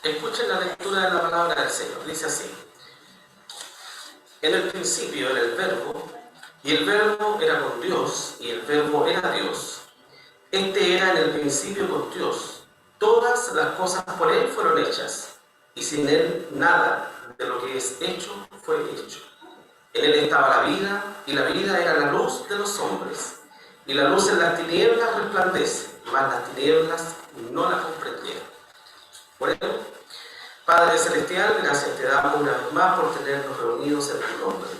Escuchen la lectura de la palabra del Señor. Dice así: en el principio era el Verbo, y el Verbo era con Dios, y el Verbo era Dios. Este era en el principio con Dios. Todas las cosas por Él fueron hechas, y sin Él nada de lo que es hecho fue hecho. En Él estaba la vida, y la vida era la luz de los hombres. Y la luz en las tinieblas resplandece, mas las tinieblas no la comprendieron. Por ello, Padre Celestial, gracias te damos una vez más por tenernos reunidos en tu nombre.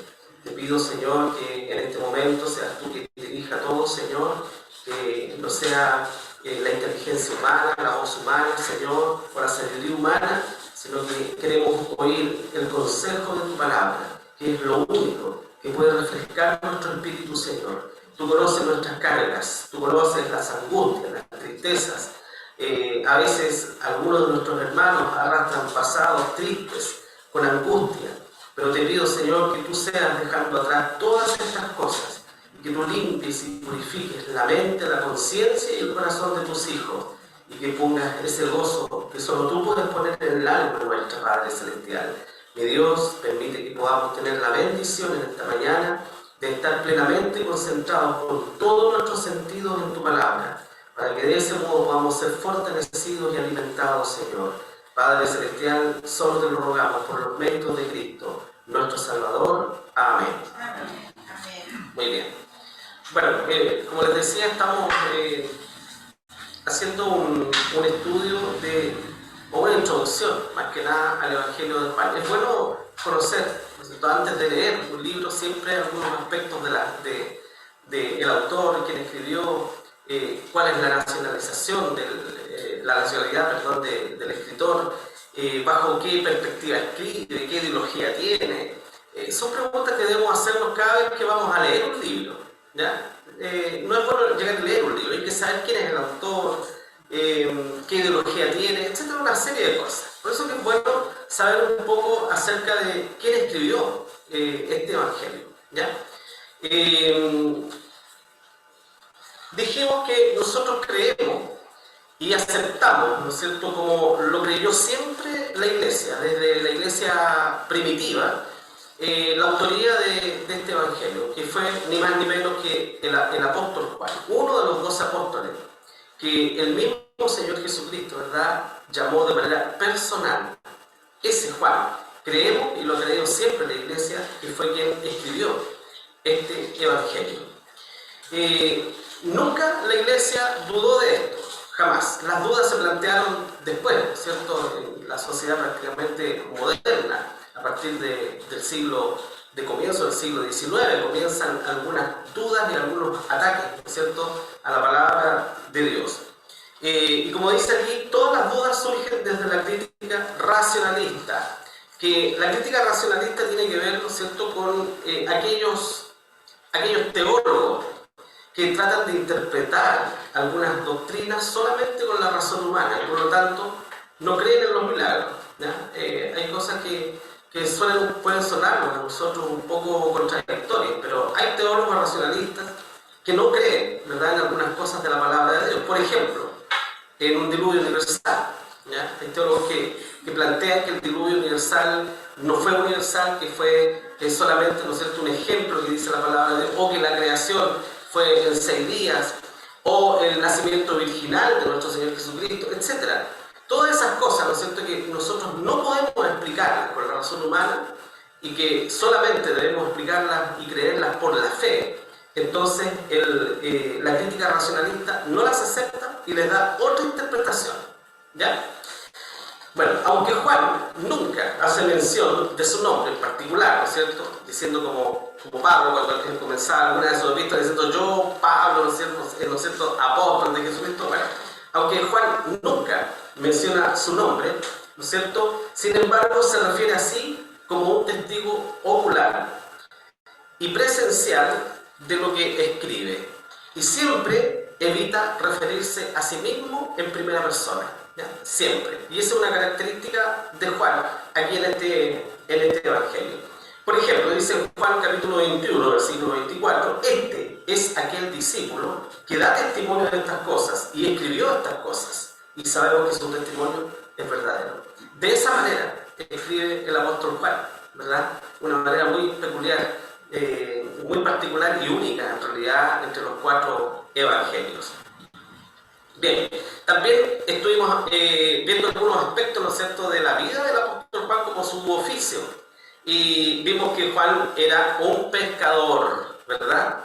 Te pido, Señor, que en este momento seas tú que dirija todo, Señor, que no sea la inteligencia humana, la voz humana, Señor, o la sabiduría humana, sino que queremos oír el consejo de tu palabra, que es lo único que puede refrescar nuestro espíritu, Señor. Tú conoces nuestras cargas, tú conoces las angustias, las tristezas. A veces algunos de nuestros hermanos arrastran pasados tristes, con angustia, pero te pido, Señor, que tú seas dejando atrás todas estas cosas, y que tú limpies y purifiques la mente, la conciencia y el corazón de tus hijos, y que pongas ese gozo que solo tú puedes poner en el alma, nuestra Padre Celestial. Mi Dios, permite que podamos tener la bendición en esta mañana de estar plenamente concentrados con todos nuestros sentidos en tu palabra, para que de ese modo podamos ser fortalecidos y alimentados, Señor. Padre Celestial, solo te lo rogamos por los méritos de Cristo, nuestro Salvador. Amén. Amén. Muy bien. Bueno, como les decía, estamos haciendo un estudio o una introducción, más que nada, al Evangelio de Juan. Es bueno conocer, antes de leer un libro, siempre algunos aspectos del autor, quien escribió, cuál es la nacionalización, la nacionalidad del escritor, bajo qué perspectiva escribe, qué ideología tiene. Son preguntas que debemos hacernos cada vez que vamos a leer un libro, ¿ya? No es bueno llegar a leer un libro, hay que saber quién es el autor, qué ideología tiene, etc. Una serie de cosas. Por eso es bueno saber un poco acerca de quién escribió este Evangelio, ¿ya? Dijimos que nosotros creemos y aceptamos, ¿no es cierto?, como lo creyó siempre la Iglesia, desde la Iglesia primitiva, la autoría de este Evangelio, que fue ni más ni menos que el apóstol Juan, uno de los 12 apóstoles, que el mismo Señor Jesucristo, ¿verdad?, llamó de manera personal. Ese Juan, creemos, y lo ha creído siempre la Iglesia, que fue quien escribió este Evangelio. Nunca la Iglesia dudó de esto, jamás. Las dudas se plantearon después, ¿cierto?, en la sociedad prácticamente moderna, a partir de comienzo del siglo XIX, comienzan algunas dudas y algunos ataques, ¿cierto?, a la palabra de Dios. Y como dice aquí, todas las dudas surgen desde la crítica racionalista, que la crítica racionalista tiene que ver, ¿no es cierto?, con aquellos teólogos que tratan de interpretar algunas doctrinas solamente con la razón humana, y por lo tanto no creen en los milagros, ¿ya? Hay cosas que pueden sonarnos a nosotros un poco contradictorias, pero hay teólogos racionalistas que no creen, ¿verdad?, en algunas cosas de la palabra de Dios. Por ejemplo, en un diluvio universal, ¿ya? Hay teólogos que plantean que el diluvio universal no fue universal, que fue solamente, ¿no es cierto?, un ejemplo que dice la palabra de Dios, o que la creación fue en 6 días, o el nacimiento virginal de nuestro Señor Jesucristo, etc. Todas esas cosas, ¿no es cierto?, que nosotros no podemos explicarlas con la razón humana y que solamente debemos explicarlas y creerlas por la fe. Entonces, la crítica racionalista no las acepta y les da otra interpretación, ¿ya? Bueno, aunque Juan nunca hace mención de su nombre en particular, ¿no es cierto?, diciendo como Pablo, cuando él comenzaba alguna de sus epístolas diciendo yo, Pablo, ¿no es cierto?, apóstol de Jesucristo. Bueno, aunque Juan nunca menciona su nombre, ¿no es cierto?, sin embargo se refiere así como un testigo ocular y presencial de lo que escribe, y siempre evita referirse a sí mismo en primera persona, ¿ya? Siempre. Y esa es una característica de Juan aquí en este Evangelio. Por ejemplo, dice en Juan capítulo 21, versículo 24, este es aquel discípulo que da testimonio de estas cosas y escribió estas cosas. Y sabemos que su testimonio es verdadero. De esa manera escribe el apóstol Juan, ¿verdad? Una manera muy peculiar, muy particular y única en realidad entre los 4 evangelios. Bien, también estuvimos viendo algunos aspectos, ¿no es cierto?, de la vida del apóstol Juan como su oficio. Y vimos que Juan era un pescador, ¿verdad?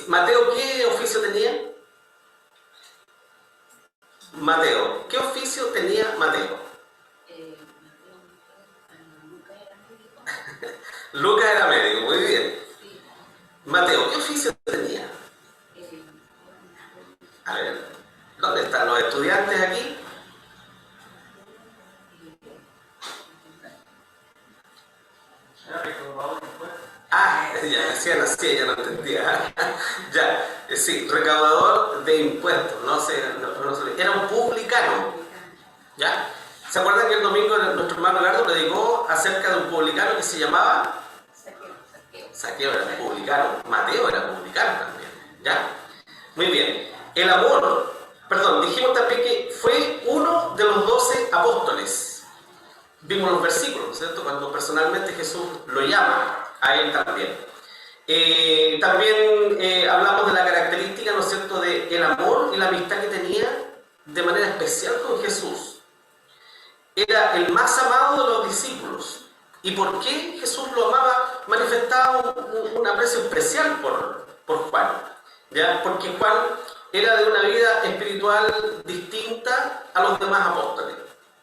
Mateo, ¿qué oficio tenía? Mateo, ¿qué oficio tenía Mateo? Lucas era médico, muy bien. Mateo, ¿qué oficio tenía? A ver, ¿dónde están los estudiantes aquí? Ah, ya decían así, ya no entendía. Ya, sí, recaudador de impuestos, no sé, era un publicano. ¿Ya? ¿Se acuerdan que el domingo nuestro hermano Eduardo predicó acerca de un publicano que se llamaba? Saqueo era publicano, Mateo era publicano también. ¿Ya? Muy bien. El amor, perdón, dijimos también que fue uno de los 12 apóstoles. Vimos los versículos, ¿cierto? Cuando personalmente Jesús lo llama a él también. También hablamos de la característica, ¿no es cierto?, del amor y la amistad que tenía de manera especial con Jesús. Era el más amado de los discípulos. ¿Y por qué Jesús lo amaba? Manifestaba un aprecio especial por Juan. ¿Ya? Porque Juan era de una vida espiritual distinta a los demás apóstoles.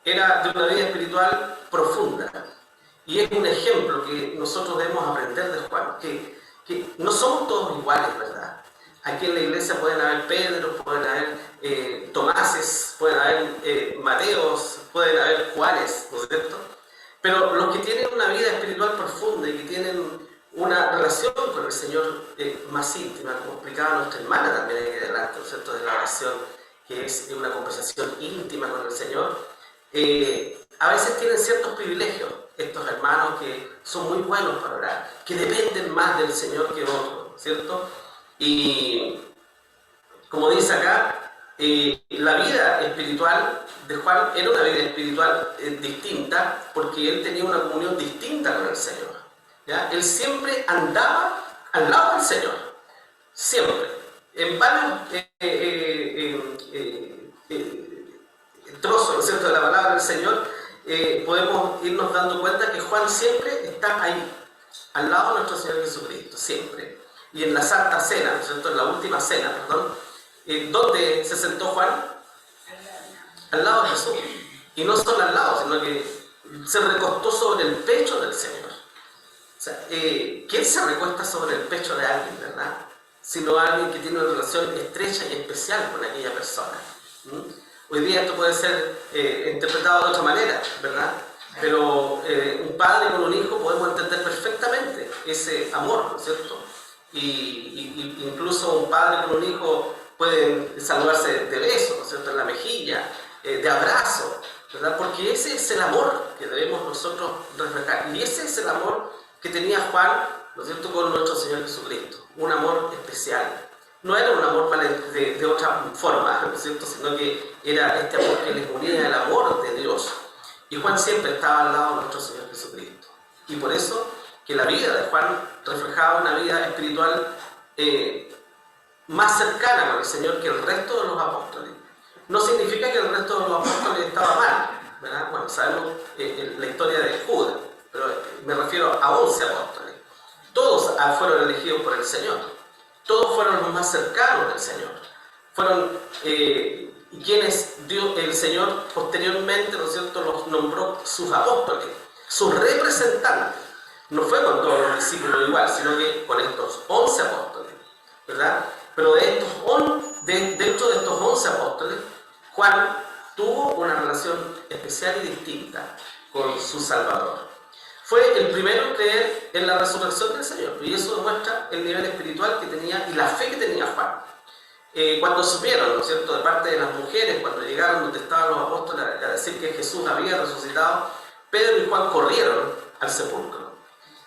Era de una vida espiritual profunda. Y es un ejemplo que nosotros debemos aprender de Juan, que no somos todos iguales, ¿verdad? Aquí en la iglesia pueden haber Pedro, pueden haber Tomases, pueden haber Mateos, pueden haber Juanes, ¿no es cierto? Pero los que tienen una vida espiritual profunda y que tienen una relación con el Señor más íntima, como explicaba nuestra hermana también ahí adelante, ¿no es cierto?, de la oración, que es una conversación íntima con el Señor, a veces tienen ciertos privilegios estos hermanos que son muy buenos para orar, que dependen más del Señor que otros, ¿cierto? Y como dice acá, la vida espiritual de Juan era una vida espiritual distinta porque él tenía una comunión distinta con el Señor. ¿Ya? Él siempre andaba al lado del Señor, siempre. En varios trozos, ¿no es cierto?, de la palabra del Señor, podemos irnos dando cuenta que Juan siempre está ahí, al lado de nuestro Señor Jesucristo, siempre. Y en la Santa Cena, ¿no es cierto?, en la última cena, perdón, ¿dónde se sentó Juan? Al lado de Jesús. Y no solo al lado, sino que se recostó sobre el pecho del Señor. O sea, ¿quién se recuesta sobre el pecho de alguien, verdad? Sino alguien que tiene una relación estrecha y especial con aquella persona. Hoy día esto puede ser interpretado de otra manera, ¿verdad? Pero un padre con un hijo podemos entender perfectamente ese amor, ¿no es cierto? Y incluso un padre con un hijo pueden saludarse de besos, ¿no es cierto?, en la mejilla, de abrazo, ¿verdad? Porque ese es el amor que debemos nosotros reflejar. Y ese es el amor que tenía Juan, ¿no es cierto?, con nuestro Señor Jesucristo. Un amor especial. No era un amor de otra forma, ¿no es cierto?, sino que era este amor que les unía el amor de Dios. Y Juan siempre estaba al lado de nuestro Señor Jesucristo. Y por eso que la vida de Juan reflejaba una vida espiritual más cercana con el Señor que el resto de los apóstoles. No significa que el resto de los apóstoles estaba mal, ¿verdad? Bueno, sabemos la historia de Judas, pero me refiero a 11 apóstoles. Todos fueron elegidos por el Señor. Todos fueron los más cercanos del Señor. Fueron quienes el Señor posteriormente, ¿no es cierto?, los nombró sus apóstoles, sus representantes. No fue con todos los discípulos igual, sino que con estos 11 apóstoles, ¿verdad? Pero dentro de estos 11 apóstoles, Juan tuvo una relación especial y distinta con su Salvador. Fue el primero en creer en la resurrección del Señor, y eso demuestra el nivel espiritual que tenía y la fe que tenía Juan. Cuando supieron, ¿no es cierto?, de parte de las mujeres, cuando llegaron donde estaban los apóstoles a decir que Jesús había resucitado, Pedro y Juan corrieron al sepulcro.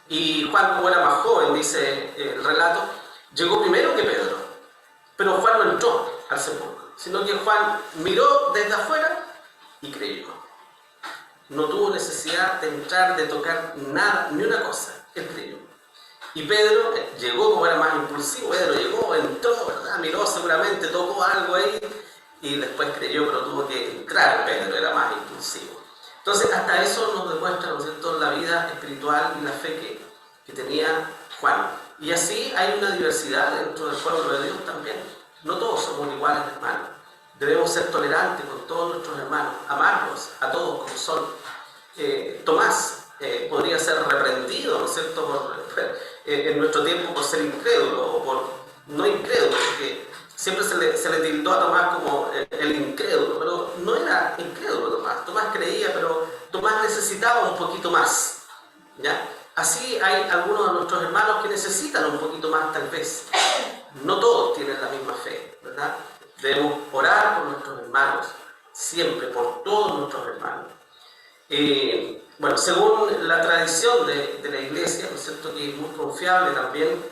Y Juan, como era más joven, dice el relato, llegó primero que Pedro, pero Juan no entró al sepulcro, sino que Juan miró desde afuera y creyó. no tuvo necesidad de entrar, de tocar nada, ni una cosa. Él creyó. Y Pedro llegó, como era más impulsivo, Pedro llegó, entró, ¿verdad? Miró seguramente, tocó algo ahí, y después creyó, pero tuvo que entrar. Pedro era más impulsivo. Entonces, hasta eso nos demuestra, ¿no es cierto?, la vida espiritual y la fe que tenía Juan. Y así hay una diversidad dentro del pueblo de Dios también. No todos somos iguales, hermanos. Debemos ser tolerantes con todos nuestros hermanos, amarlos a todos como son. Tomás podría ser reprendido, ¿no es cierto?, en nuestro tiempo por ser incrédulo, o por no incrédulo, porque siempre se le tildó a Tomás como el incrédulo, pero no era incrédulo Tomás. Tomás creía, pero Tomás necesitaba un poquito más, ¿ya? Así hay algunos de nuestros hermanos que necesitan un poquito más tal vez. No todos tienen la misma fe, ¿verdad? Debemos orar por nuestros hermanos, siempre, por todos nuestros hermanos. Bueno, según la tradición de la iglesia, ¿no es cierto?, que es muy confiable también,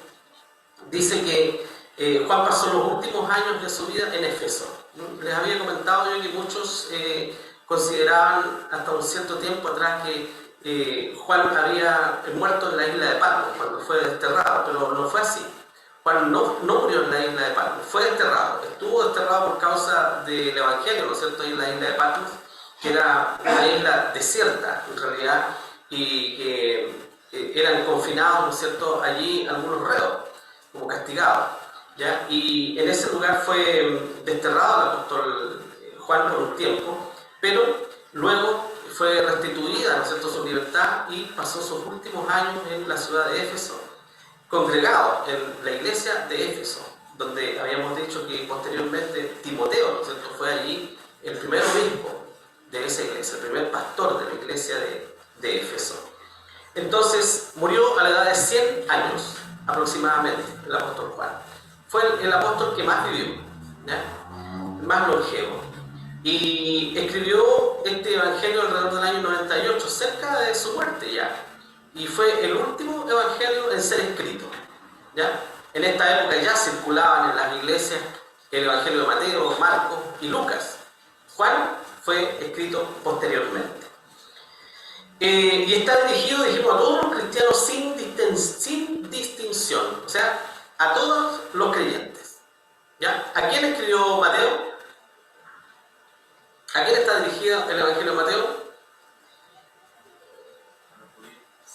dice que Juan pasó los últimos años de su vida en Éfeso. Les había comentado yo que muchos consideraban hasta un cierto tiempo atrás que Juan había muerto en la isla de Patmos cuando fue desterrado, pero no fue así. Juan no murió en la isla de Patmos, fue desterrado. Estuvo desterrado por causa del Evangelio, ¿no es cierto?, en la isla de Patmos, que era una isla desierta en realidad, y que eran confinados, ¿no es cierto?, allí algunos reos, como castigados, ¿ya? Y en ese lugar fue desterrado el apóstol Juan por un tiempo, pero luego fue restituida, ¿no es cierto?, su libertad, y pasó sus últimos años en la ciudad de Éfeso, congregado en la iglesia de Éfeso, donde habíamos dicho que posteriormente Timoteo, ¿no es cierto?, fue allí el primer obispo de esa iglesia, el primer pastor de la iglesia de Éfeso. Entonces murió a la edad de 100 años aproximadamente el apóstol Juan. Fue el apóstol que más vivió, ¿ya?, más longevo. Y escribió este evangelio alrededor del año 98, cerca de su muerte ya. Y fue el último evangelio en ser escrito, ¿ya? En esta época ya circulaban en las iglesias el evangelio de Mateo, Marcos y Lucas. Juan fue escrito posteriormente. Y está dirigido, dijimos, a todos los cristianos sin distinción, o sea, a todos los creyentes, ¿ya? ¿A quién escribió Mateo? ¿A quién está dirigido el evangelio de Mateo?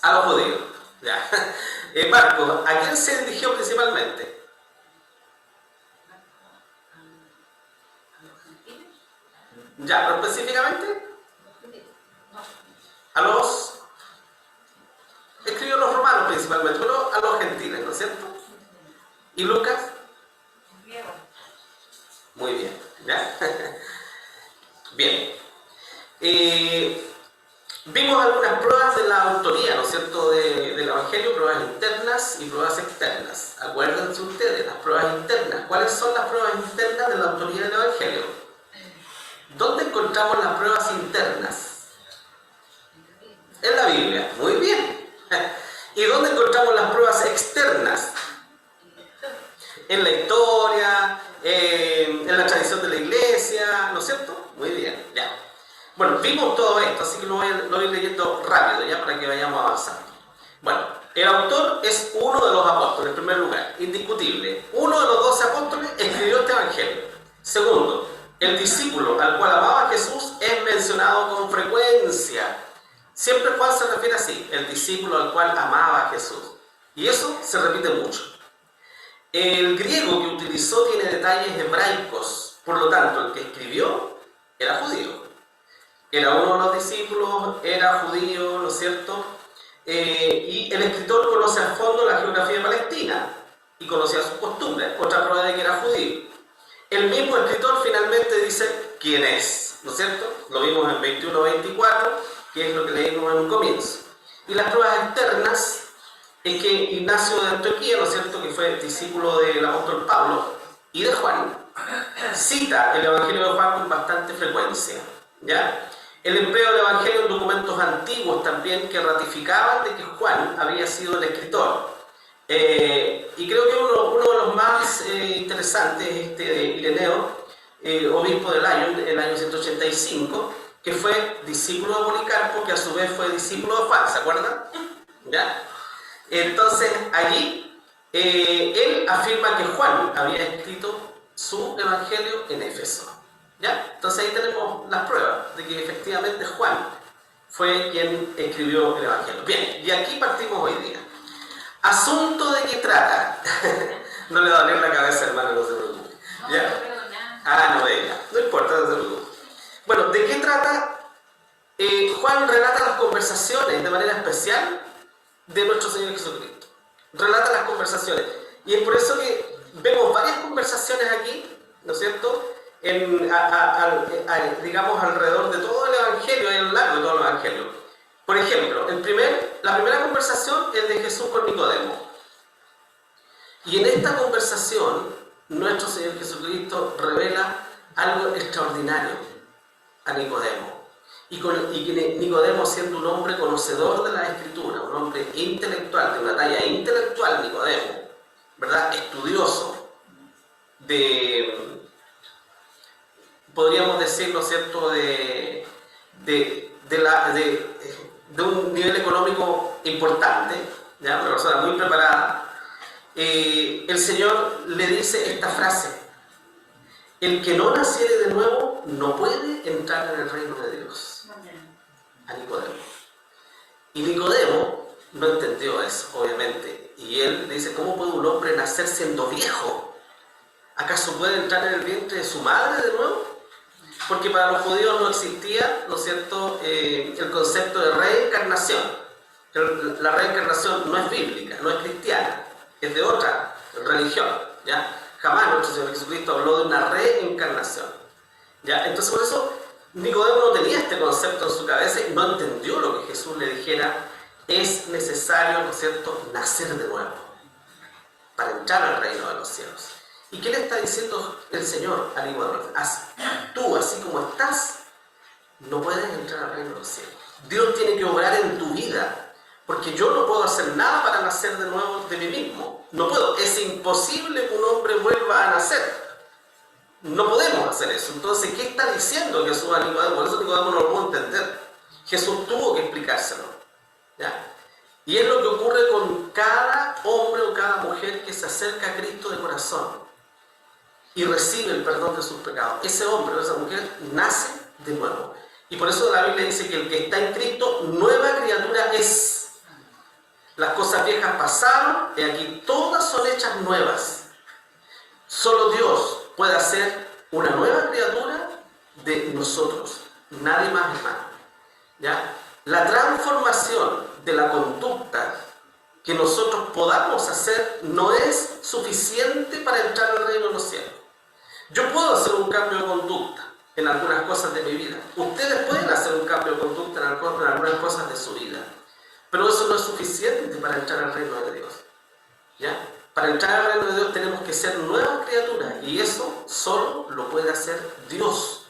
A los judíos, ¿ya? Marcos, ¿a quién se dirigió principalmente? Ya, pero específicamente a los... escribió a los romanos principalmente, pero a los gentiles, ¿no es cierto? ¿Y Lucas? Muy bien, ¿ya? Bien. Vimos algunas pruebas de la autoría, ¿no es cierto?, del Evangelio, pruebas internas y pruebas externas. Acuérdense ustedes, las pruebas internas. ¿Cuáles son las pruebas internas de la autoría del Evangelio? ¿Dónde encontramos las pruebas internas? En la Biblia. Muy bien. ¿Y dónde encontramos las pruebas externas? En la historia, en la tradición de la iglesia, ¿no es cierto? Muy bien, ya. Bueno, vimos todo esto, así que lo voy a ir leyendo rápido, ya, para que vayamos avanzando. Bueno, el autor es uno de los apóstoles, en primer lugar, indiscutible. Uno de los 12 apóstoles escribió este evangelio. Segundo, el discípulo al cual amaba a Jesús es mencionado con frecuencia. Siempre Juan se refiere así, el discípulo al cual amaba a Jesús. Y eso se repite mucho. El griego que utilizó tiene detalles hebraicos, por lo tanto, el que escribió era judío. Era uno de los discípulos, era judío, ¿no es cierto? Y el escritor conoce a fondo la geografía de Palestina y conocía sus costumbres, otra prueba de que era judío. El mismo escritor finalmente dice quién es, ¿no es cierto? Lo vimos en 21-24, que es lo que leímos en un comienzo. Y las pruebas externas es que Ignacio de Antioquía, ¿no es cierto?, que fue discípulo del apóstol Pablo y de Juan, cita el Evangelio de Juan con bastante frecuencia, ¿ya? El empleo del Evangelio en documentos antiguos también que ratificaban de que Juan había sido el escritor. Y creo que uno de los más interesantes es este de Ireneo, obispo de Lyon, en el año 185, que fue discípulo de Policarpo, que a su vez fue discípulo de Juan, ¿se acuerdan? ¿Ya? Entonces, allí él afirma que Juan había escrito su evangelio en Éfeso. ¿Ya? Entonces ahí tenemos las pruebas de que efectivamente Juan fue quien escribió el evangelio. Bien, y aquí partimos hoy día. Asunto de qué trata. No le va a doler la cabeza, hermano, no se preocupe. ¿Ya? No venga, no importa, no se preocupe. Bueno, ¿de qué trata? Juan relata las conversaciones de manera especial de nuestro Señor Jesucristo. Relata las conversaciones. Y es por eso que vemos varias conversaciones aquí, ¿no es cierto? Digamos, alrededor de todo el Evangelio, a lo largo de todo el Evangelio. Por ejemplo, la primera conversación es de Jesús con Nicodemo. Y en esta conversación, nuestro Señor Jesucristo revela algo extraordinario a Nicodemo. Y que Nicodemo, siendo un hombre conocedor de la Escritura, un hombre intelectual, de una talla intelectual, Nicodemo, ¿verdad? Estudioso, podríamos decir, ¿no es cierto?, de un nivel económico importante, ¿ya? Una persona muy preparada. El Señor le dice esta frase: el que no naciere de nuevo no puede entrar en el reino de Dios. A Nicodemo. Y Nicodemo no entendió eso, obviamente. Y él dice: ¿cómo puede un hombre nacer siendo viejo? ¿Acaso puede entrar en el vientre de su madre de nuevo? Porque para los judíos no existía, ¿no es cierto?, el concepto de reencarnación. La reencarnación no es bíblica, no es cristiana, es de otra religión, ¿ya? Jamás nuestro Señor Jesucristo habló de una reencarnación, ¿ya? Entonces, por eso Nicodemo no tenía este concepto en su cabeza y no entendió lo que Jesús le dijera: es necesario, ¿no es cierto?, nacer de nuevo para entrar al reino de los cielos. ¿Y qué le está diciendo el Señor a Nicodemo? Tú, así como estás, no puedes entrar al reino de los cielos. Dios tiene que obrar en tu vida, porque yo no puedo hacer nada para nacer de nuevo de mí mismo. No puedo, es imposible que un hombre vuelva a nacer. No podemos hacer eso. Entonces, ¿qué está diciendo Jesús a Nicodemo? Por eso Nicodemo no lo pudo entender. Jesús tuvo que explicárselo, ¿ya? Y es lo que ocurre con cada hombre o cada mujer que se acerca a Cristo de corazón y recibe el perdón de sus pecados. Ese hombre o esa mujer nace de nuevo. Y por eso la Biblia dice que el que está en Cristo, nueva criatura es. Las cosas viejas pasaron y aquí todas son hechas nuevas. Solo Dios puede hacer una nueva criatura de nosotros. Nadie más, hermano, ¿ya? La transformación de la conducta que nosotros podamos hacer no es suficiente para entrar al reino de los cielos. Yo puedo hacer un cambio de conducta en algunas cosas de mi vida. Ustedes pueden hacer un cambio de conducta en algunas cosas de su vida. Pero eso no es suficiente para entrar al reino de Dios, ¿ya? Para entrar al reino de Dios tenemos que ser nuevas criaturas. Y eso solo lo puede hacer Dios.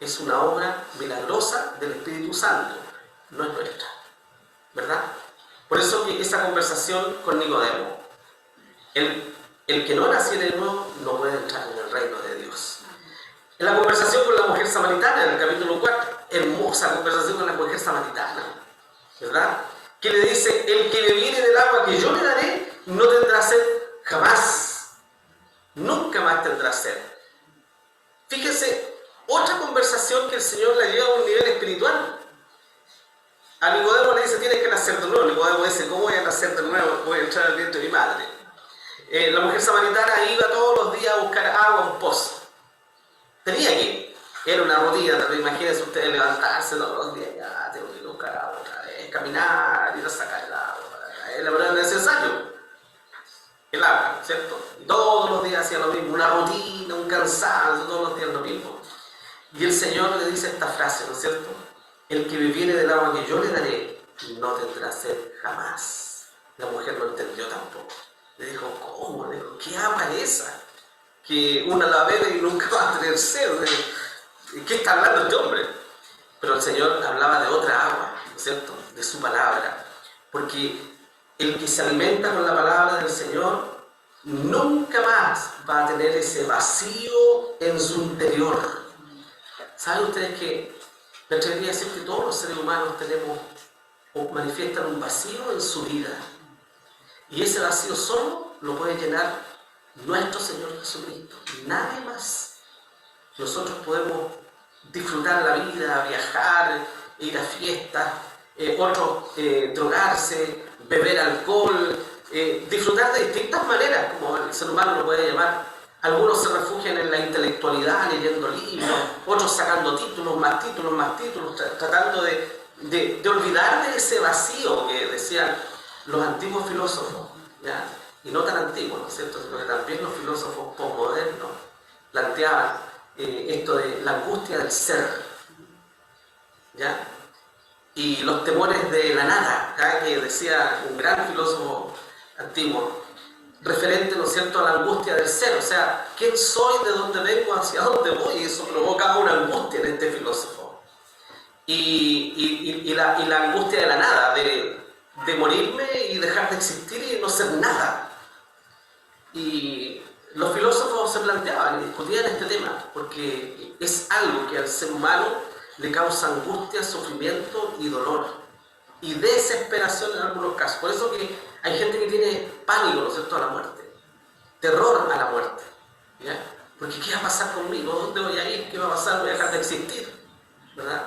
Es una obra milagrosa del Espíritu Santo. No es nuestra, ¿verdad? Por eso que esa conversación con Nicodemo, el que no naciera de nuevo no puede entrar en el reino de Dios. En la conversación con la mujer samaritana, en el capítulo 4, hermosa conversación con la mujer samaritana, ¿verdad? Que le dice: el que bebiere del agua que yo le daré no tendrá sed jamás, nunca más tendrá sed. Fíjense, otra conversación que el Señor la lleva a un nivel espiritual. A Nicodemo le dice: tienes que nacer de nuevo. Nicodemo dice: ¿cómo voy a nacer de nuevo? Voy a entrar al vientre de mi madre. La mujer samaritana iba todos los días a buscar agua a un pozo. Tenía que ir. Era una rutina, pero imagínense ustedes levantarse todos los días: ya tengo que ir a buscar agua otra vez, caminar, ir a sacar el agua. La verdad es necesario el agua, ¿cierto? Y todos los días hacía lo mismo, una rutina, un cansancio, todos los días lo mismo. Y el Señor le dice esta frase, ¿no es cierto? El que bebiere del agua que yo le daré no tendrá sed jamás. La mujer no entendió tampoco. Le dijo: ¿cómo? Le dijo: ¿qué agua es esa? Que una la bebe y nunca va a tener sed. ¿De qué está hablando este hombre? Pero el Señor hablaba de otra agua, ¿no es cierto? De su palabra. Porque el que se alimenta con la palabra del Señor nunca más va a tener ese vacío en su interior. ¿Saben ustedes que Me atrevería a decir que todos los seres humanos tenemos o manifiestan un vacío en su vida. Y ese vacío solo lo puede llenar nuestro Señor Jesucristo, nadie más. Nosotros podemos disfrutar la vida, viajar, ir a fiestas, otros drogarse, beber alcohol, disfrutar de distintas maneras, como el ser humano lo puede llamar. Algunos se refugian en la intelectualidad, leyendo libros, otros sacando títulos, más títulos, tratando de olvidar de ese vacío que decían los antiguos filósofos, ¿ya? Y no tan antiguos, ¿no es cierto?, sino que también los filósofos posmodernos planteaban esto de la angustia del ser, ¿ya? Y los temores de la nada, ¿ya? Que decía un gran filósofo antiguo, referente, ¿no es cierto?, a la angustia del ser, o sea, ¿quién soy, de dónde vengo, hacia dónde voy? Y eso provocaba una angustia en este filósofo. Y la angustia de la nada, de morirme y dejar de existir y no ser nada. Y los filósofos se planteaban y discutían este tema, porque es algo que al ser humano le causa angustia, sufrimiento y dolor, y desesperación en algunos casos. Por eso que hay gente que tiene pánico, ¿no es cierto?, a la muerte, terror a la muerte, ¿ya? Porque ¿qué va a pasar conmigo? ¿Dónde voy a ir? ¿Qué va a pasar? ¿Voy a dejar de existir? ¿Verdad?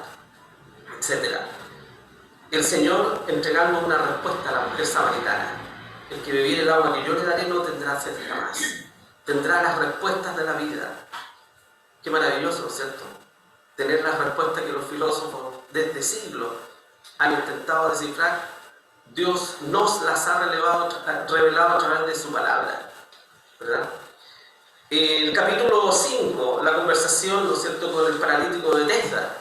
Etcétera. El Señor entregando una respuesta a la mujer samaritana: el que bebiere el agua que yo le daré no tendrá sed jamás, tendrá las respuestas de la vida. Qué maravilloso, ¿no es cierto?, tener las respuestas que los filósofos desde siglos han intentado descifrar. Dios nos las ha revelado a través de su palabra, ¿verdad? El capítulo 5, la conversación, ¿no es cierto?, con el paralítico de Bethesda,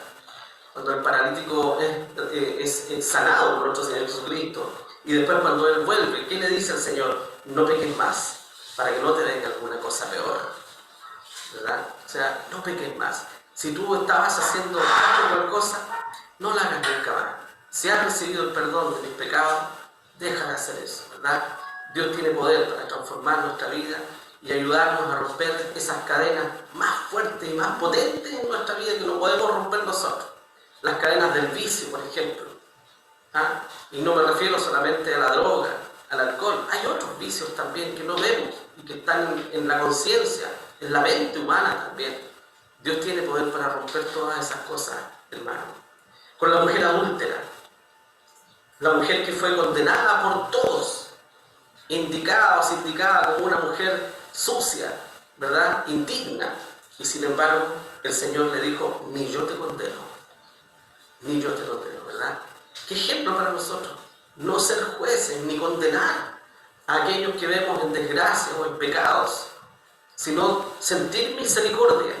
cuando el paralítico es sanado por nuestro Señor Jesucristo, y después cuando él vuelve, ¿qué le dice al Señor? No peques más, para que no te venga alguna cosa peor, ¿verdad? O sea, no peques más. Si tú estabas haciendo cualquier cosa, no la hagas nunca más. Si has recibido el perdón de mis pecados, deja de hacer eso, ¿verdad? Dios tiene poder para transformar nuestra vida y ayudarnos a romper esas cadenas más fuertes y más potentes en nuestra vida que no podemos romper nosotros. Las cadenas del vicio, por ejemplo. ¿Ah? Y no me refiero solamente a la droga, al alcohol. Hay otros vicios también que no vemos y que están en la conciencia, en la mente humana también. Dios tiene poder para romper todas esas cosas, hermano. Con la mujer adúltera, la mujer que fue condenada por todos, indicada o sindicada como una mujer sucia, ¿verdad?, indigna, y sin embargo el Señor le dijo: ni yo te condeno, ni yo te condeno, ¿verdad? ¿Qué ejemplo para nosotros? No ser jueces ni condenar a aquellos que vemos en desgracia o en pecados, sino sentir misericordia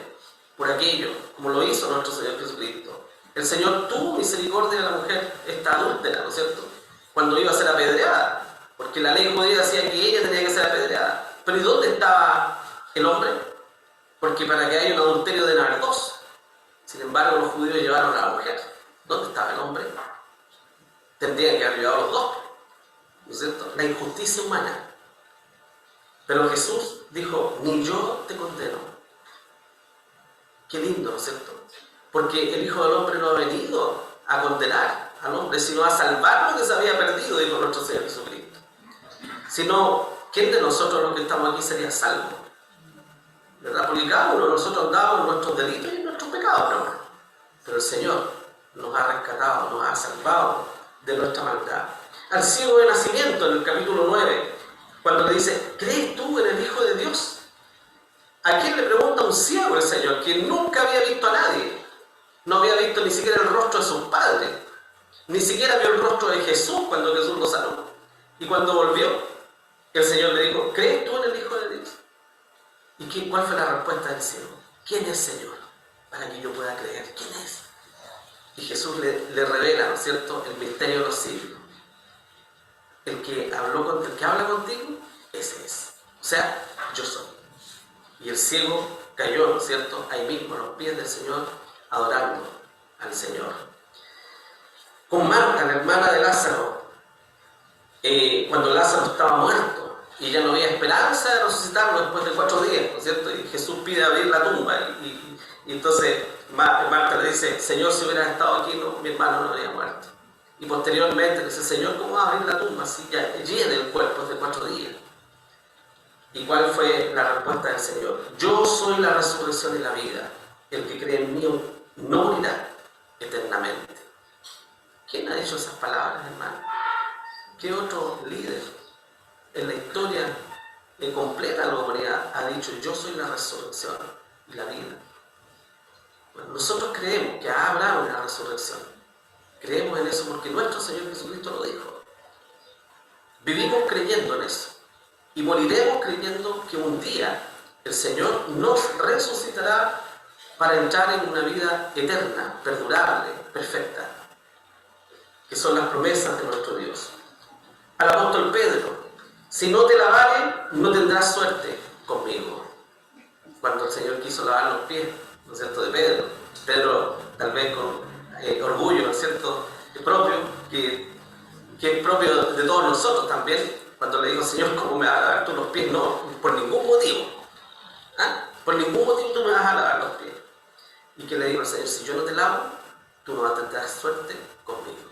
por aquello, como lo hizo nuestro Señor Jesucristo. El Señor tuvo misericordia de la mujer esta adúltera, ¿no es cierto?, cuando iba a ser apedreada, porque la ley judía decía que ella tenía que ser apedreada. Pero ¿y dónde estaba el hombre? Porque para que haya un adulterio deben haber dos. Sin embargo, los judíos llevaron a la mujer. ¿Dónde estaba el hombre? Tendrían que haber llevado los dos, ¿no es cierto? La injusticia humana. Pero Jesús dijo: ni yo te condeno. Qué lindo, ¿no es cierto? Porque el Hijo del Hombre no ha venido a condenar al hombre, sino a salvar lo que se había perdido, dijo nuestro Señor Jesucristo. Sino, ¿quién de nosotros los que estamos aquí sería salvo? ¿Verdad? Porque cada uno de nosotros andamos en nuestros delitos y en nuestros pecados, ¿no? Pero el Señor nos ha rescatado, nos ha salvado de nuestra maldad. Al ciego de nacimiento, en el capítulo 9, cuando le dice: ¿crees tú en el Hijo de Dios? ¿A quién le pregunta un ciego el Señor, que nunca había visto a nadie? No había visto ni siquiera el rostro de sus padres, ni siquiera vio el rostro de Jesús cuando Jesús lo sanó. Y cuando volvió, el Señor le dijo: ¿crees tú en el Hijo de Dios? ¿Y cuál fue la respuesta del ciego? ¿Quién es, Señor, para que yo pueda creer? ¿Quién es? Y Jesús le revela, ¿no es cierto?, el misterio de los siglos. El que habla contigo, ese es. O sea, yo soy. Y el ciego cayó, ¿no es cierto?, ahí mismo, a los pies del Señor, adorando al Señor. Con Marta, la hermana de Lázaro, cuando Lázaro estaba muerto, y ya no había esperanza de resucitarlo después de 4 días, ¿no es cierto? Y Jesús pide abrir la tumba y entonces Marta le dice, Señor, si hubieras estado aquí, no, mi hermano no habría muerto. Y posteriormente le dice, Señor, ¿cómo vas a abrir la tumba si ya llena el cuerpo de 4 días? ¿Y cuál fue la respuesta del Señor? Yo soy la resurrección y la vida. El que cree en mí no morirá eternamente. ¿Quién ha dicho esas palabras, hermano? ¿Qué otro líder en la historia completa de la humanidad ha dicho, yo soy la resurrección y la vida? Bueno, nosotros creemos que habrá una resurrección. Creemos en eso porque nuestro Señor Jesucristo lo dijo. Vivimos creyendo en eso. Y moriremos creyendo que un día el Señor nos resucitará para entrar en una vida eterna, perdurable, perfecta, que son las promesas de nuestro Dios. Al apóstol Pedro, si no te lavare, no tendrás suerte conmigo. Cuando el Señor quiso lavar los pies, ¿no es cierto?, de Pedro. Pedro, tal vez con orgullo, ¿no es cierto?, propio, que es propio de todos nosotros también, cuando le dijo, Señor, ¿cómo me vas a lavar tú los pies? No, por ningún motivo. ¿Ah? Por ningún motivo tú me vas a lavar los pies. Y que le dijo al Señor, si yo no te lavo, tú no vas a tener suerte conmigo.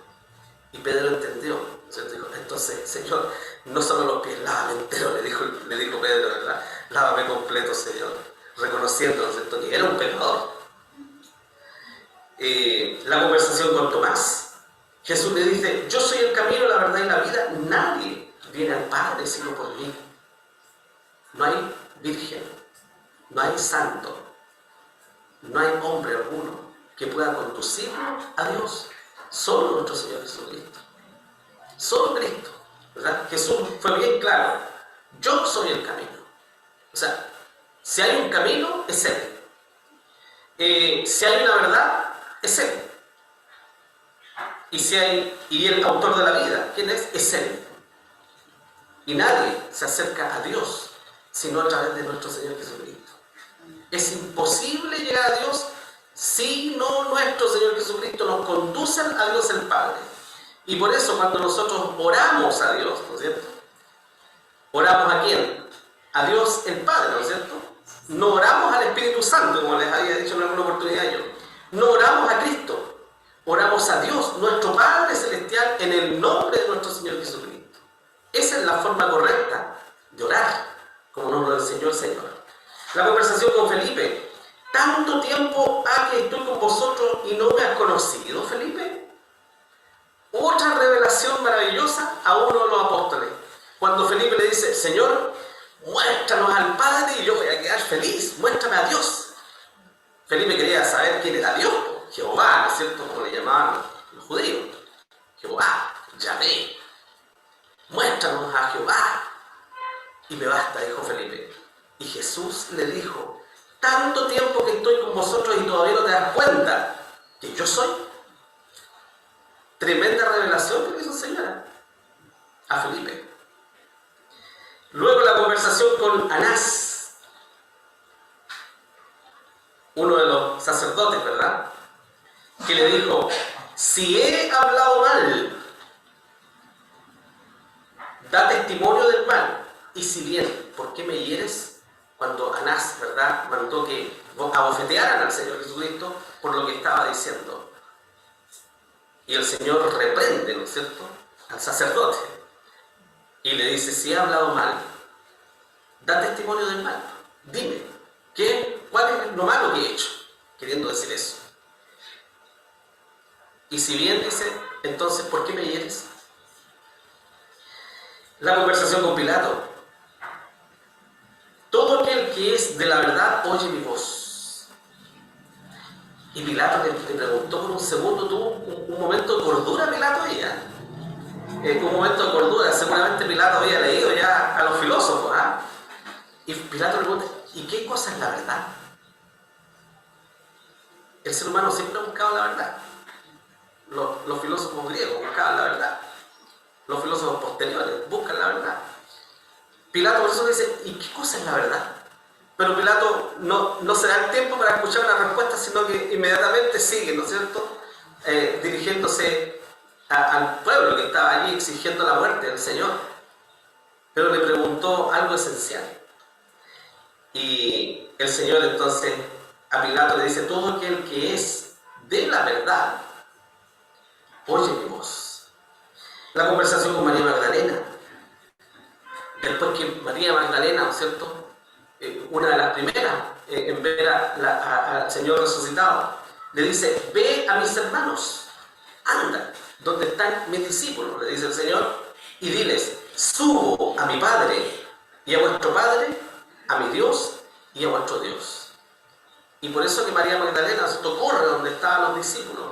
Y Pedro entendió, ¿no es cierto? Dijo, entonces, Señor, no solo los pies, lávame entero, le dijo Pedro, ¿verdad? Lávame completo, Señor, reconociendo, ¿no es cierto?, que era un pecador. La conversación con Tomás, Jesús le dice, yo soy el camino, la verdad y la vida, nadie viene al Padre sino por mí. No hay virgen, no hay santo, no hay hombre alguno que pueda conducirnos a Dios, solo nuestro Señor Jesucristo. Solo Cristo, ¿verdad? Jesús fue bien claro, yo soy el camino. O sea, si hay un camino, es Él. Si hay una verdad, es Él. Y el autor de la vida, ¿quién es? Es Él. Y nadie se acerca a Dios sino a través de nuestro Señor Jesucristo. Es imposible llegar a Dios si no nuestro Señor Jesucristo nos conduce a Dios el Padre. Y por eso cuando nosotros oramos a Dios, ¿no es cierto?, ¿oramos a quién? A Dios el Padre, ¿no es cierto? No oramos al Espíritu Santo, como les había dicho en alguna oportunidad yo. No oramos a Cristo. Oramos a Dios, nuestro Padre Celestial, en el nombre de nuestro Señor Jesucristo. Esa es la forma correcta de orar, como nos lo enseñó el Señor. La conversación con Felipe. ¿Tanto tiempo ha que estoy con vosotros y no me has conocido, Felipe? Otra revelación maravillosa a uno de los apóstoles. Cuando Felipe le dice, Señor, muéstranos al Padre y yo voy a quedar feliz, muéstrame a Dios. Felipe quería saber quién era Dios. Jehová, ¿no es cierto?, como le llamaban los judíos. Jehová, Yahvé, muéstranos a Jehová. Y me basta, dijo Felipe. Y Jesús le dijo, tanto tiempo que estoy con vosotros y todavía no te das cuenta que yo soy. Tremenda revelación que le hizo el Señor a Felipe. Luego la conversación con Anás, uno de los sacerdotes, ¿verdad?, que le dijo, si he hablado mal, da testimonio del mal, y si bien, ¿por qué me hieres? Cuando Anás, ¿verdad?, mandó que abofetearan al Señor Jesucristo por lo que estaba diciendo. Y el Señor reprende, ¿no es cierto?, al sacerdote, y le dice, si he hablado mal, da testimonio del mal, dime, ¿cuál es lo malo que he hecho? Queriendo decir eso. Y si bien dice, entonces, ¿por qué me hieres? La conversación con Pilato. Todo aquel que es de la verdad oye mi voz. Y Pilato le preguntó por un segundo, tuvo un momento de cordura Pilato ahí, un momento de cordura. Seguramente Pilato había leído ya a los filósofos, Y Pilato le pregunta, ¿y qué cosa es la verdad? El ser humano siempre ha buscado la verdad. Los filósofos griegos buscaban la verdad. Los filósofos posteriores buscan la verdad. Pilato por eso dice, ¿y qué cosa es la verdad? Pero Pilato no se da el tiempo para escuchar una respuesta, sino que inmediatamente sigue, ¿no es cierto?, dirigiéndose al pueblo que estaba allí exigiendo la muerte del Señor. pero le preguntó algo esencial. Y el Señor entonces a Pilato le dice: todo aquel que es de la verdad, oye mi voz. La conversación con María Magdalena. Después que María Magdalena, ¿no es cierto?, una de las primeras en ver al Señor resucitado, le dice: ve a mis hermanos, anda, donde están mis discípulos, le dice el Señor, y diles: subo a mi Padre y a vuestro Padre, a mi Dios y a vuestro Dios. Y por eso que María Magdalena corre donde estaban los discípulos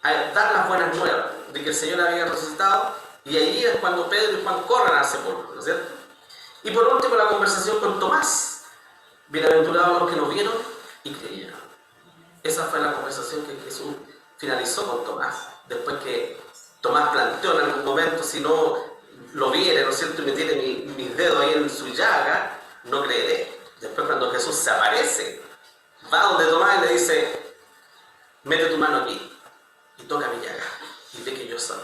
a dar las buenas nuevas de que el Señor había resucitado, y ahí es cuando Pedro y Juan corren al sepulcro, ¿no es cierto? Y por último, la conversación con Tomás: bienaventurados los que no vieron y creyeron. Esa fue la conversación que Jesús finalizó con Tomás, después que Tomás planteó en algún momento: si no lo viere, ¿no es cierto?, y me tiene mis dedos ahí en su llaga, no creeré. Después, cuando Jesús se aparece, va donde Tomás y le dice: mete tu mano aquí y toca mi llaga y ve que yo soy.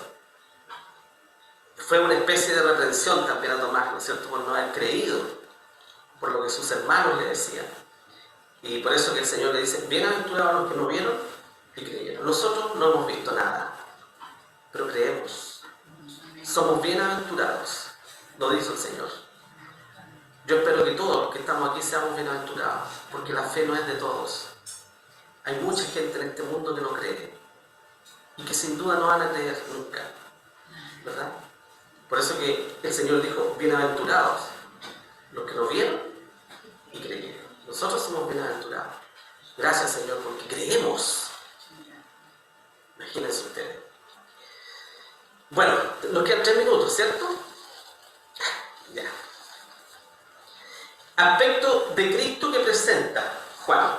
Fue una especie de reprensión también a Tomás, ¿no es cierto?, por no haber creído, por lo que sus hermanos le decían. Y por eso que el Señor le dice: bienaventurados los que no vieron y creyeron. Nosotros no hemos visto nada, pero creemos. Somos bienaventurados, lo dice el Señor. Yo espero que todos los que estamos aquí seamos bienaventurados, porque la fe no es de todos. Hay mucha gente en este mundo que no cree, y que sin duda no van a creer nunca, ¿verdad? Por eso que el Señor dijo: bienaventurados los que no vieron y creyeron. Nosotros somos bienaventurados. Gracias, Señor, porque creemos. Imagínense ustedes. Bueno, nos quedan 3 minutos, ¿cierto? Ya. Aspecto de Cristo que presenta Juan.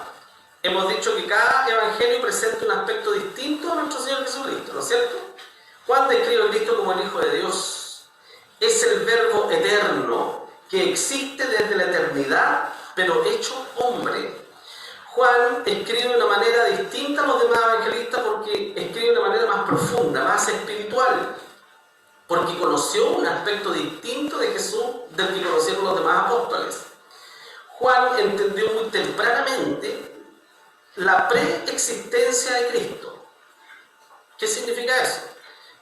Hemos dicho que cada evangelio presenta un aspecto distinto a nuestro Señor Jesucristo, ¿no es cierto? Juan describe a Cristo como el Hijo de Dios. Es el Verbo eterno que existe desde la eternidad, pero hecho hombre. Juan escribe de una manera distinta a los demás evangelistas, porque escribe de una manera más profunda, más espiritual, porque conoció un aspecto distinto de Jesús del que conocieron los demás apóstoles. Juan entendió muy tempranamente la preexistencia de Cristo. ¿Qué significa eso?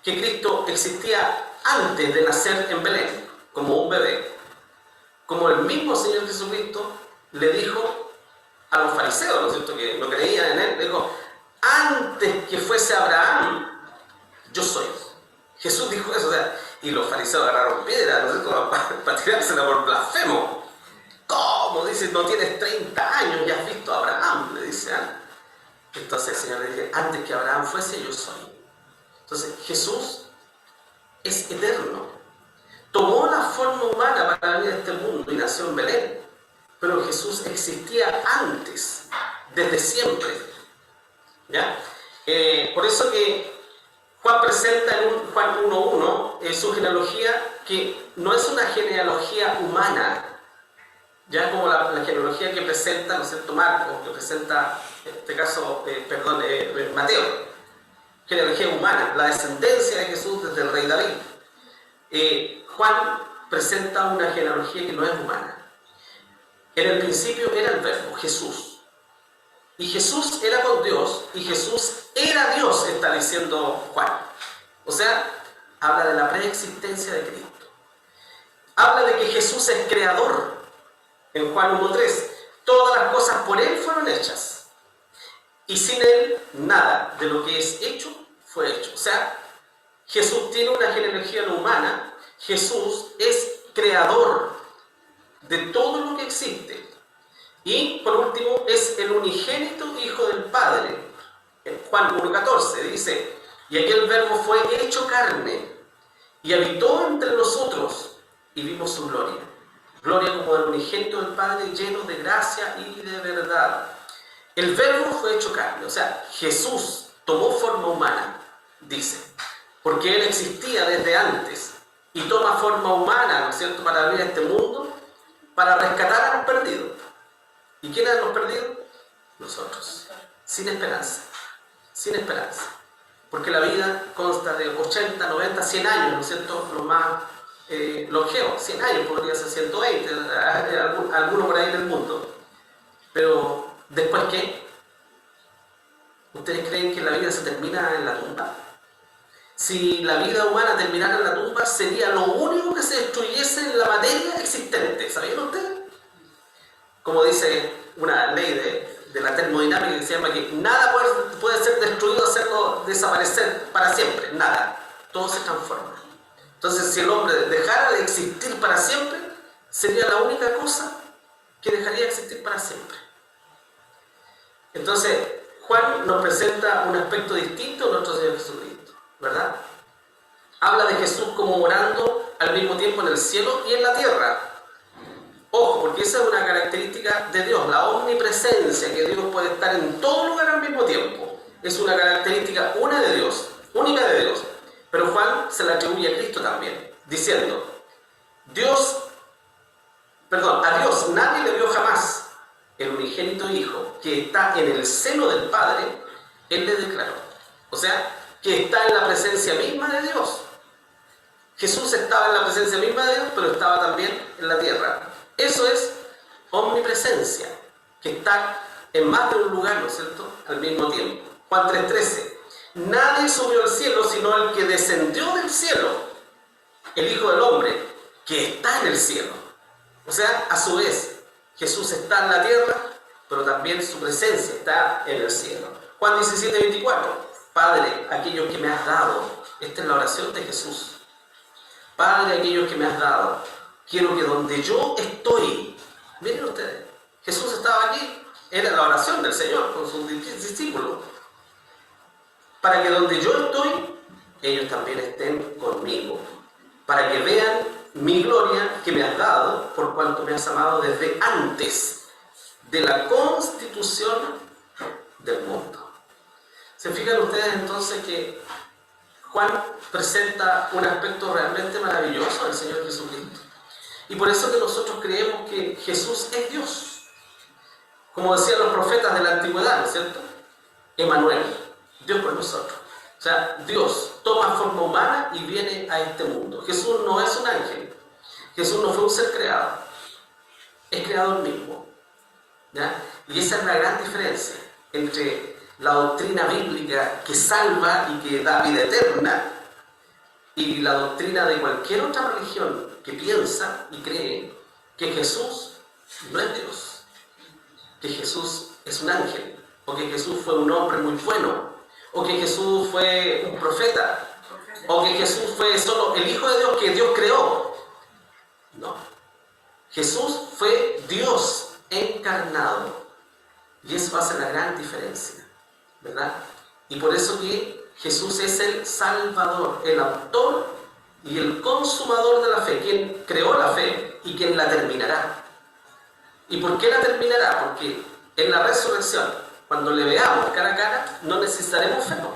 Que Cristo existía antes de nacer en Belén, como un bebé. Como el mismo Señor Jesucristo le dijo a los fariseos, ¿no es cierto?, que no creían en él, le dijo: antes que fuese Abraham, yo soy. Jesús dijo eso, o sea, y los fariseos agarraron piedra, ¿no es cierto?, para tirársela por blasfemo. ¿Cómo? Dice: no tienes 30 años y has visto a Abraham, le dice. Entonces el Señor le dice: antes que Abraham fuese, yo soy. Entonces Jesús es eterno. Tomó la forma humana para venir a este mundo y nació en Belén. Pero Jesús existía antes, desde siempre. ¿Ya? Por eso que Juan presenta en Juan 1.1 su genealogía, que no es una genealogía humana, ya como la genealogía que presenta, ¿no es cierto?, Marcos, que presenta, en este caso, Mateo. Genealogía humana, la descendencia de Jesús desde el rey David. Juan presenta una genealogía que no es humana. En el principio era el Verbo, Jesús. Y Jesús era con Dios, y Jesús era Dios, está diciendo Juan. O sea, habla de la preexistencia de Cristo. Habla de que Jesús es creador. En Juan 1.3, todas las cosas por Él fueron hechas. Y sin Él, nada de lo que es hecho fue hecho. O sea, Jesús tiene una genealogía no humana. Jesús es creador de todo lo que existe. Y por último, es el unigénito Hijo del Padre. En Juan 1.14 dice: y aquel Verbo fue hecho carne y habitó entre nosotros y vimos su gloria. Gloria como del unigénito del Padre, lleno de gracia y de verdad. El Verbo fue hecho carne, o sea, Jesús tomó forma humana, dice, porque Él existía desde antes y toma forma humana, ¿no es cierto?, para venir a este mundo, para rescatar a los perdidos. ¿Y quiénes eran los perdidos? Nosotros, sin esperanza, sin esperanza. Porque la vida consta de 80, 90, 100 años, ¿no es cierto?, los más longevo, 100 años, podría ser 120, alguno por ahí en el mundo. Pero, ¿después qué? ¿Ustedes creen que la vida se termina en la tumba? Si la vida humana terminara en la tumba, sería lo único que se destruyese en la materia existente. ¿Sabían ustedes? Como dice una ley de la termodinámica que se llama que nada puede ser destruido, hacerlo desaparecer para siempre. Nada. Todo se transforma. Entonces, si el hombre dejara de existir para siempre, sería la única cosa que dejaría de existir para siempre. Entonces, Juan nos presenta un aspecto distinto de nuestro Señor Jesucristo, ¿verdad? Habla de Jesús como morando al mismo tiempo en el cielo y en la tierra. Ojo, porque esa es una característica de Dios, la omnipresencia, que Dios puede estar en todo lugar al mismo tiempo. Es una característica única de Dios. Pero Juan se la atribuye a Cristo también, diciendo, a Dios nadie le vio jamás. El unigénito Hijo, que está en el seno del Padre, Él le declaró. O sea, que está en la presencia misma de Dios. Jesús estaba en la presencia misma de Dios, pero estaba también en la tierra. Eso es omnipresencia, que está en más de un lugar, ¿no es cierto?, al mismo tiempo. Juan 3:13. Nadie subió al cielo sino el que descendió del cielo, el Hijo del Hombre, que está en el cielo. O sea, a su vez, Jesús está en la tierra, pero también su presencia está en el cielo. Juan 17:24. Padre, aquellos que me has dado. Esta es la oración de Jesús. Padre, aquellos que me has dado, quiero que donde yo estoy, miren ustedes, Jesús estaba aquí, era la oración del Señor con sus discípulos, para que donde yo estoy, ellos también estén conmigo, para que vean mi gloria que me has dado, por cuanto me has amado desde antes de la constitución del mundo. ¿Se fijan ustedes entonces que Juan presenta un aspecto realmente maravilloso del Señor Jesucristo? Y por eso que nosotros creemos que Jesús es Dios. Como decían los profetas de la antigüedad, ¿no es cierto? Emmanuel, Dios con nosotros. O sea, Dios toma forma humana y viene a este mundo. Jesús no es un ángel. Jesús no fue un ser creado. Es creador mismo. ¿Ya? Y esa es la gran diferencia entre la doctrina bíblica que salva y que da vida eterna y la doctrina de cualquier otra religión que piensa y cree que Jesús no es Dios, que Jesús es un ángel, o que Jesús fue un hombre muy bueno, o que Jesús fue un profeta, o que Jesús fue solo el Hijo de Dios que Dios creó. No. Jesús fue Dios encarnado. Y eso hace la gran diferencia, ¿verdad? Y por eso que Jesús es el Salvador, el autor y el consumador de la fe, quien creó la fe y quien la terminará. ¿Y por qué la terminará? Porque en la resurrección, cuando le veamos cara a cara, no necesitaremos fe, ¿no?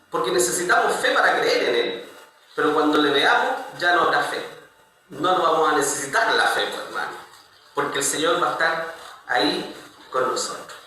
Porque necesitamos fe para creer en Él. Pero cuando le veamos, ya no habrá fe. No nos vamos a necesitar la fe, pues, hermano. Porque el Señor va a estar ahí con nosotros.